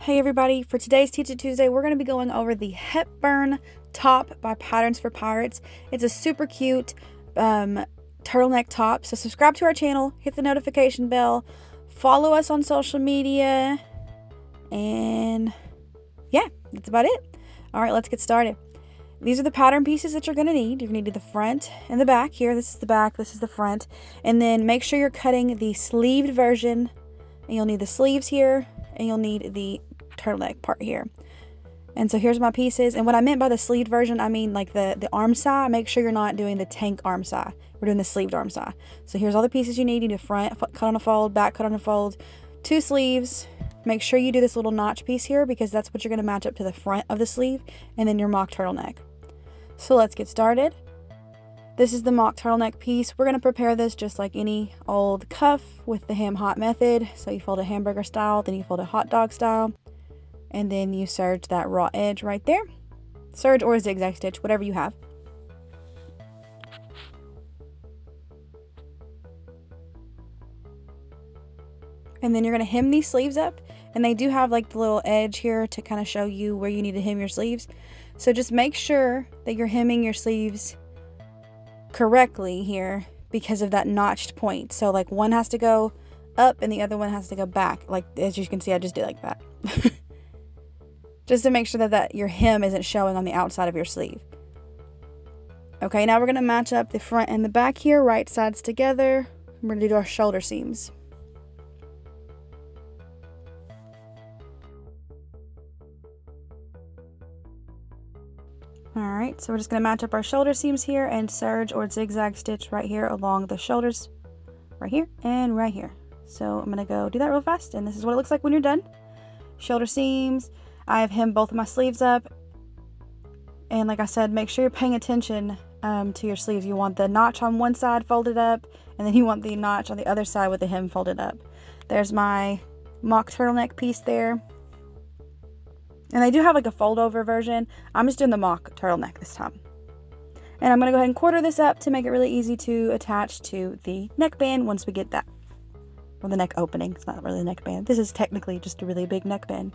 Hey everybody, for today's Teach It Tuesday, we're going to be going over the Hepburn top by Patterns for Pirates. It's a super cute turtleneck top. So subscribe to our channel, hit the notification bell, follow us on social media, and yeah, that's about it. All right, let's get started. These are the pattern pieces that you're going to need. You're going to need the front and the back here. This is the back, this is the front. And then make sure you're cutting the sleeved version. And you'll need the sleeves here, and you'll need the turtleneck part here. And so here's my pieces. And what I meant by the sleeved version, I mean like the arm side. Make sure you're not doing the tank arm side. We're doing the sleeved arm side. So here's all the pieces you need. You need a front cut on a fold, back cut on a fold, 2 sleeves. Make sure you do this little notch piece here because that's what you're going to match up to the front of the sleeve, and then your mock turtleneck. So let's get started. This is the mock turtleneck piece. We're going to prepare this just like any old cuff with the ham hot method. So you fold it hamburger style, then you fold it hot dog style, and then you serge that raw edge right there. Serge or zigzag stitch, whatever you have. And then you're going to hem these sleeves up, and they do have like the little edge here to kind of show you where you need to hem your sleeves. So just make sure that you're hemming your sleeves correctly here because of that notched point. So like one has to go up and the other one has to go back. Like as you can see, I just did like that. Just to make sure that your hem isn't showing on the outside of your sleeve. Okay, now we're going to match up the front and the back here, right sides together. We're going to do our shoulder seams. Alright, so we're just going to match up our shoulder seams here and serge or zigzag stitch right here along the shoulders. Right here and right here. So I'm going to go do that real fast, and this is what it looks like when you're done. Shoulder seams. I have hemmed both of my sleeves up. And like I said, make sure you're paying attention to your sleeves. You want the notch on one side folded up, and then you want the notch on the other side with the hem folded up. There's my mock turtleneck piece there. And they do have like a fold over version. I'm just doing the mock turtleneck this time. And I'm going to go ahead and quarter this up to make it really easy to attach to the neckband once we get that. Or the neck opening. It's not really a neckband. This is technically just a really big neckband.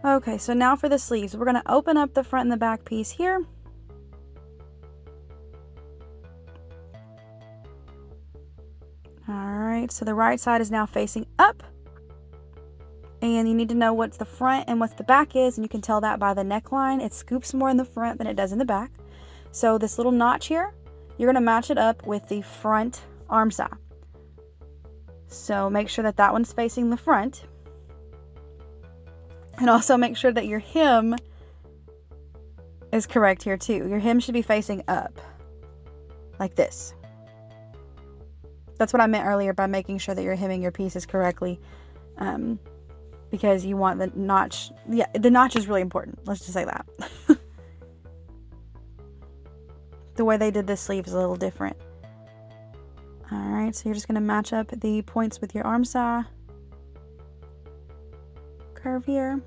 Okay, so now for the sleeves. We're going to open up the front and the back piece here. Alright, so the right side is now facing up. And you need to know what's the front and what the back is, and you can tell that by the neckline. It scoops more in the front than it does in the back. So this little notch here, you're going to match it up with the front arm side. So make sure that that one's facing the front. And also make sure that your hem is correct here too. Your hem should be facing up, like this. That's what I meant earlier by making sure that you're hemming your pieces correctly. Because you want the notch. Yeah, the notch is really important. Let's just say that. The way they did this sleeve is a little different. Alright, so you're just going to match up the points with your arm saw curve here.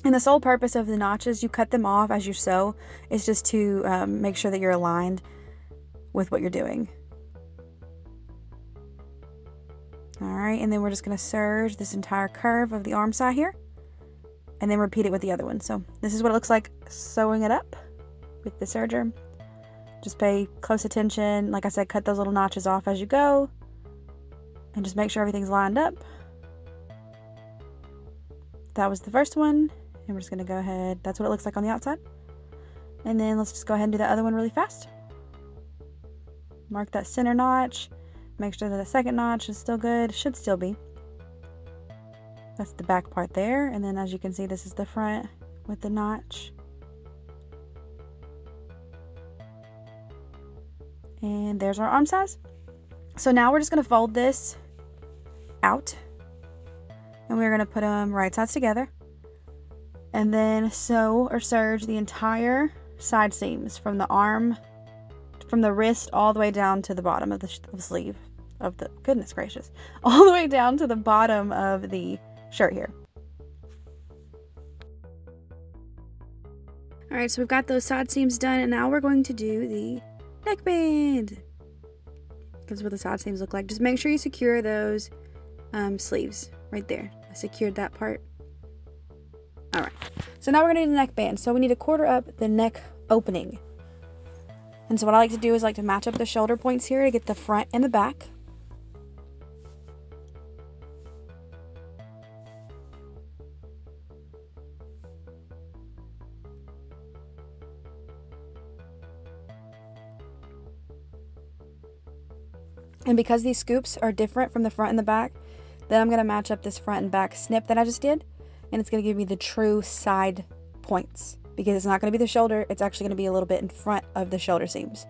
And the sole purpose of the notches, you cut them off as you sew, is just to make sure that you're aligned with what you're doing. Alright, and then we're just going to serge this entire curve of the arm side here, and then repeat it with the other one. So this is what it looks like sewing it up with the serger. Just pay close attention. Like I said, cut those little notches off as you go, and just make sure everything's lined up. That was the first one, and we're just going to go ahead. That's what it looks like on the outside. And then let's just go ahead and do the other one really fast. Mark that center notch. Make sure that the second notch is still good. Should still be. That's the back part there. And then as you can see, this is the front with the notch. And there's our arm size. So now we're just going to fold this out. And we're going to put them right sides together. And then sew or serge the entire side seams from the arm, from the wrist all the way down to the bottom of the sleeve. Of the, goodness gracious, all the way down to the bottom of the shirt here. Alright, so we've got those side seams done, and now we're going to do the neckband. This is what the side seams look like. Just make sure you secure those sleeves right there. I secured that part. Alright, so now we're going to do the neckband. So we need to quarter up the neck opening. And so what I like to do is like to match up the shoulder points here to get the front and the back. And because these scoops are different from the front and the back, then I'm going to match up this front and back snip that I just did. And it's going to give me the true side points. Because it's not going to be the shoulder, it's actually going to be a little bit in front of the shoulder seams.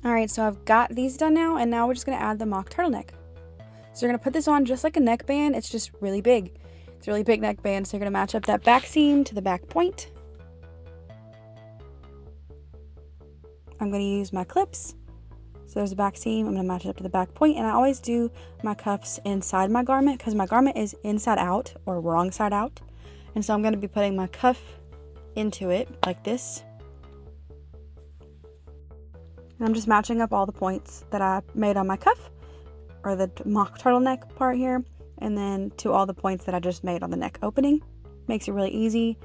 Alright, so I've got these done now, and now we're just going to add the mock turtleneck. So you're going to put this on just like a neckband, it's just really big. It's a really big neckband, so you're going to match up that back seam to the back point. I'm going to use my clips. So there's a back seam, I'm going to match it up to the back point, and I always do my cuffs inside my garment because my garment is inside out or wrong side out. And so I'm going to be putting my cuff into it like this. And I'm just matching up all the points that I made on my cuff, or the mock turtleneck part here, and then to all the points that I just made on the neck opening. Makes it really easy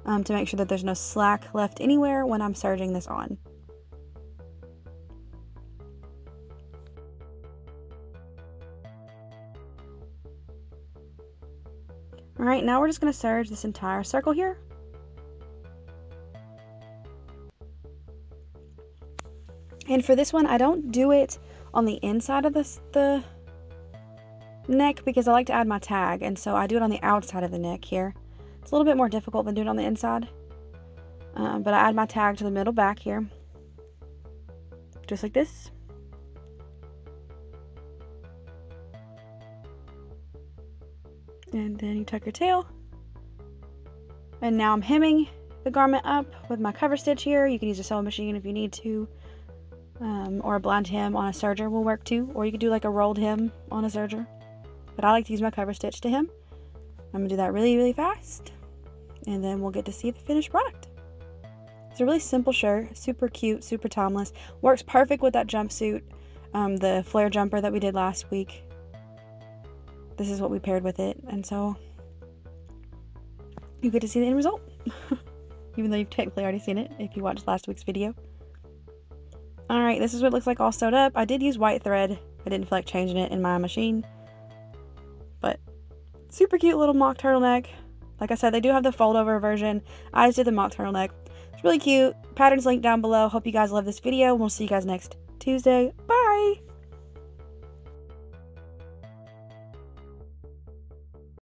to make sure that there's no slack left anywhere when I'm serging this on. Alright, now we're just going to serge this entire circle here. And for this one, I don't do it on the inside of the neck because I like to add my tag, and so I do it on the outside of the neck here. It's a little bit more difficult than doing it on the inside, but I add my tag to the middle back here, just like this. And then you tuck your tail, and now I'm hemming the garment up with my cover stitch here. You can use a sewing machine if you need to, or a blind hem on a serger will work too, or you could do like a rolled hem on a serger. But I like to use my cover stitch to hem. I'm gonna do that really, really fast, and then we'll get to see the finished product. It's a really simple shirt, super cute, super timeless. Works perfect with that jumpsuit, the flare jumper that we did last week. This is what we paired with it, and so you get to see the end result. Even though you've technically already seen it if you watched last week's video. Alright, this is what it looks like all sewed up. I did use white thread. I didn't feel like changing it in my machine. But super cute little mock turtleneck. Like I said, they do have the fold over version. I just did the mock turtleneck. It's really cute. Pattern's linked down below. Hope you guys love this video. We'll see you guys next Tuesday. Bye!